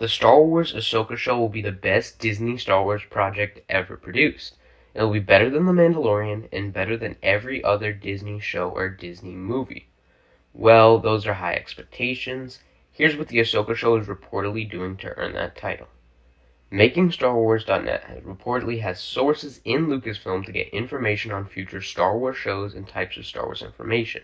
The Star Wars Ahsoka Show will be the best Disney Star Wars project ever produced. It will be better than The Mandalorian and better than every other Disney show or Disney movie. Well, those are high expectations. Here's what the Ahsoka Show is reportedly doing to earn that title. MakingStarWars.net reportedly has sources in Lucasfilm to get information on future Star Wars shows and types of Star Wars information.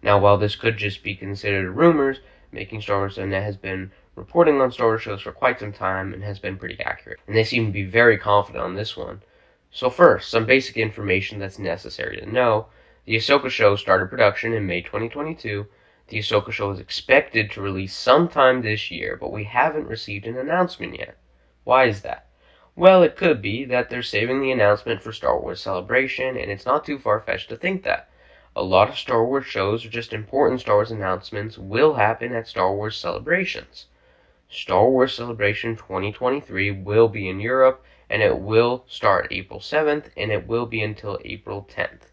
Now, while this could just be considered rumors, MakingStarWars.net has been reporting on Star Wars shows for quite some time and has been pretty accurate. And they seem to be very confident on this one. So first, some basic information that's necessary to know. The Ahsoka Show started production in May 2022. The Ahsoka Show is expected to release sometime this year, but we haven't received an announcement yet. Why is that? Well, it could be that they're saving the announcement for Star Wars Celebration, and it's not too far-fetched to think that. A lot of Star Wars shows or just important Star Wars announcements will happen at Star Wars Celebrations. Star Wars Celebration 2023 will be in Europe, and it will start April 7th, and it will be until April 10th.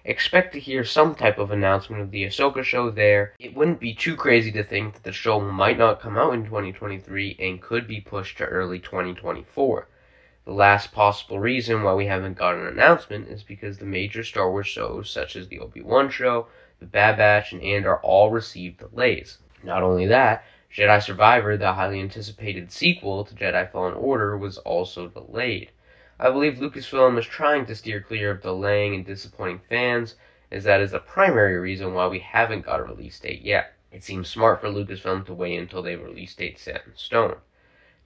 Expect to hear some type of announcement of the Ahsoka Show there. It wouldn't be too crazy to think that the show might not come out in 2023 and could be pushed to early 2024. The last possible reason why we haven't got an announcement is because the major Star Wars shows, such as the Obi-Wan show, the Bad Batch, and Andor all received delays. Not only that, Jedi Survivor, the highly anticipated sequel to Jedi Fallen Order, was also delayed. I believe Lucasfilm is trying to steer clear of delaying and disappointing fans, as that is the primary reason why we haven't got a release date yet. It seems smart for Lucasfilm to wait until they have a release date set in stone.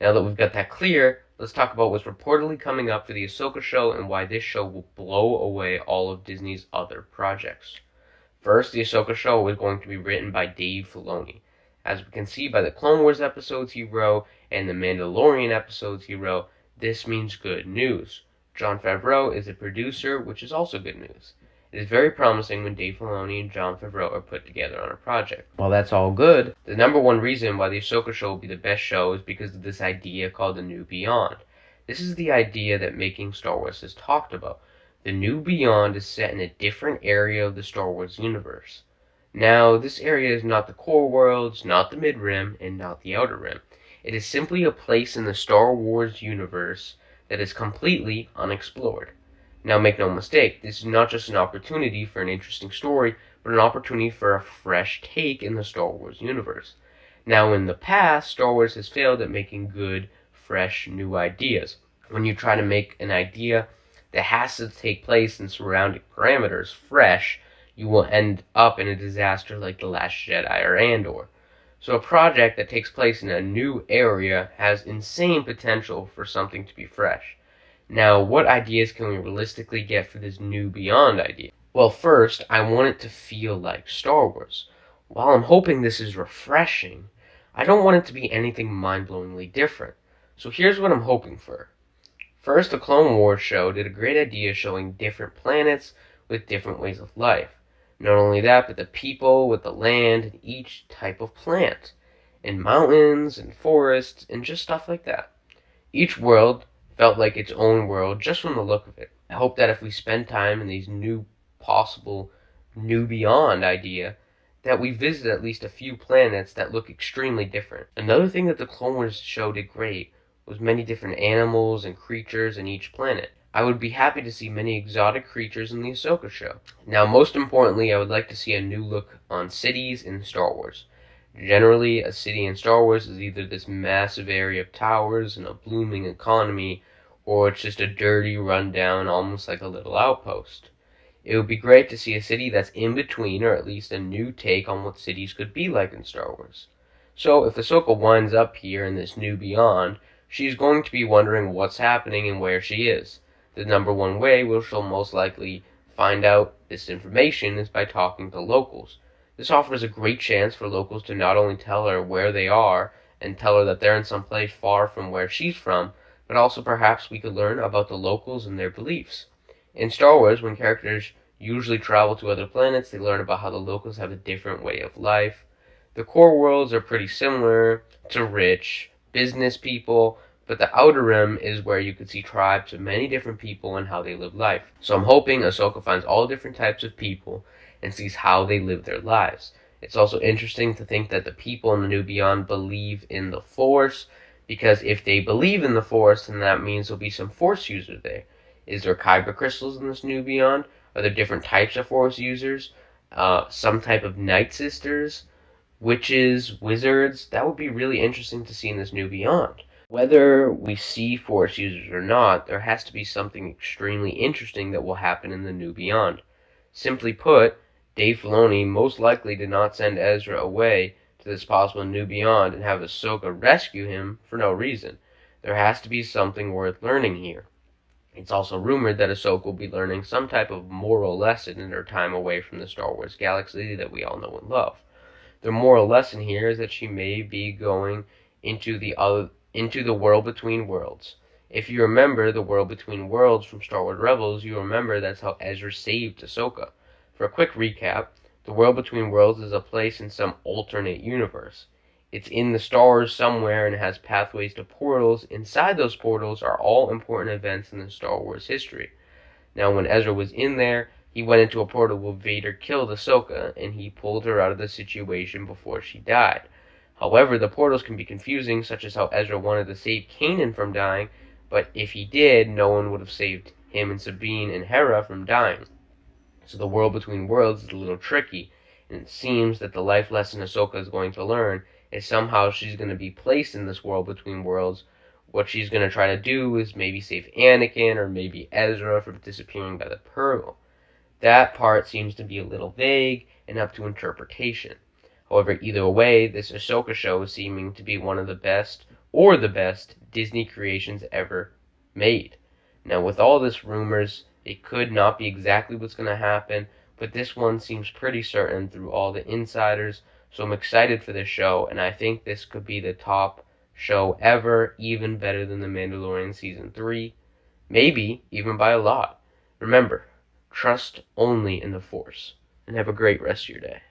Now that we've got that clear, let's talk about what's reportedly coming up for the Ahsoka Show and why this show will blow away all of Disney's other projects. First, the Ahsoka Show is going to be written by Dave Filoni. As we can see by the Clone Wars episodes he wrote and the Mandalorian episodes he wrote, this means good news. Jon Favreau is a producer, which is also good news. It is very promising when Dave Filoni and Jon Favreau are put together on a project. While that's all good, the number one reason why the Ahsoka Show will be the best show is because of this idea called the New Beyond. This is the idea that Making Star Wars has talked about. The New Beyond is set in a different area of the Star Wars universe. Now, this area is not the core worlds, not the mid-rim, and not the outer rim. It is simply a place in the Star Wars universe that is completely unexplored. Now, make no mistake, this is not just an opportunity for an interesting story, but an opportunity for a fresh take in the Star Wars universe. Now, in the past, Star Wars has failed at making good, fresh, new ideas. When you try to make an idea that has to take place in surrounding parameters fresh, you will end up in a disaster like The Last Jedi or Andor. So a project that takes place in a new area has insane potential for something to be fresh. Now, what ideas can we realistically get for this New Beyond idea? Well, first, I want it to feel like Star Wars. While I'm hoping this is refreshing, I don't want it to be anything mind-blowingly different. So here's what I'm hoping for. First, the Clone Wars show did a great idea showing different planets with different ways of life. Not only that, but the people with the land and each type of plant, and mountains and forests and just stuff like that. Each world felt like its own world just from the look of it. I hope that if we spend time in these new possible New Beyond idea, that we visit at least a few planets that look extremely different. Another thing that the Clone Wars show did great was many different animals and creatures in each planet. I would be happy to see many exotic creatures in the Ahsoka Show. Now, most importantly, I would like to see a new look on cities in Star Wars. Generally, a city in Star Wars is either this massive area of towers and a blooming economy, or it's just a dirty, rundown, almost like a little outpost. It would be great to see a city that's in between, or at least a new take on what cities could be like in Star Wars. So, if Ahsoka winds up here in this New Beyond, she's going to be wondering what's happening and where she is. The number one way she'll most likely find out this information is by talking to locals. This offers a great chance for locals to not only tell her where they are and tell her that they're in some place far from where she's from, but also perhaps we could learn about the locals and their beliefs. In Star Wars, when characters usually travel to other planets, they learn about how the locals have a different way of life. The core worlds are pretty similar to rich business people, but the Outer Rim is where you could see tribes of many different people and how they live life. So I'm hoping Ahsoka finds all different types of people and sees how they live their lives. It's also interesting to think that the people in the New Beyond believe in the Force, Because if they believe in the Force, then that means there'll be some Force users there. Is there kyber crystals in this new beyond? Are there different types of Force users? Some type of Night Sisters? Witches? Wizards? That would be really interesting to see in this new beyond. Whether we see Force users or not, there has to be something extremely interesting that will happen in the new beyond. Simply put, Dave Filoni most likely did not send Ezra away to this possible new beyond and have Ahsoka rescue him for no reason. There has to be something worth learning here. It's also rumored that Ahsoka will be learning some type of moral lesson in her time away from the Star Wars galaxy that we all know and love. The moral lesson here is that she may be going into the world between worlds. If you remember the world between worlds from Star Wars Rebels, you remember that's how Ezra saved Ahsoka. For a quick recap, the world between worlds is a place in some alternate universe. It's in the stars somewhere and has pathways to portals. Inside those portals are all important events in the Star Wars history. Now, when Ezra was in there, he went into a portal where Vader killed Ahsoka, and he pulled her out of the situation before she died. However, the portals can be confusing, such as how Ezra wanted to save Kanan from dying, but if he did, no one would have saved him and Sabine and Hera from dying. So the world between worlds is a little tricky, and it seems that the life lesson Ahsoka is going to learn is somehow she's going to be placed in this world between worlds. What she's going to try to do is maybe save Anakin or maybe Ezra from disappearing by the portal. That part seems to be a little vague and up to interpretation. However, either way, this Ashoka Show is seeming to be one of the best, or the best, Disney creations ever made. Now, with all this rumors, it could not be exactly what's going to happen, but this one seems pretty certain through all the insiders, so I'm excited for this show, and I think this could be the top show ever, even better than The Mandalorian Season 3, maybe even by a lot. Remember, trust only in the Force, and have a great rest of your day.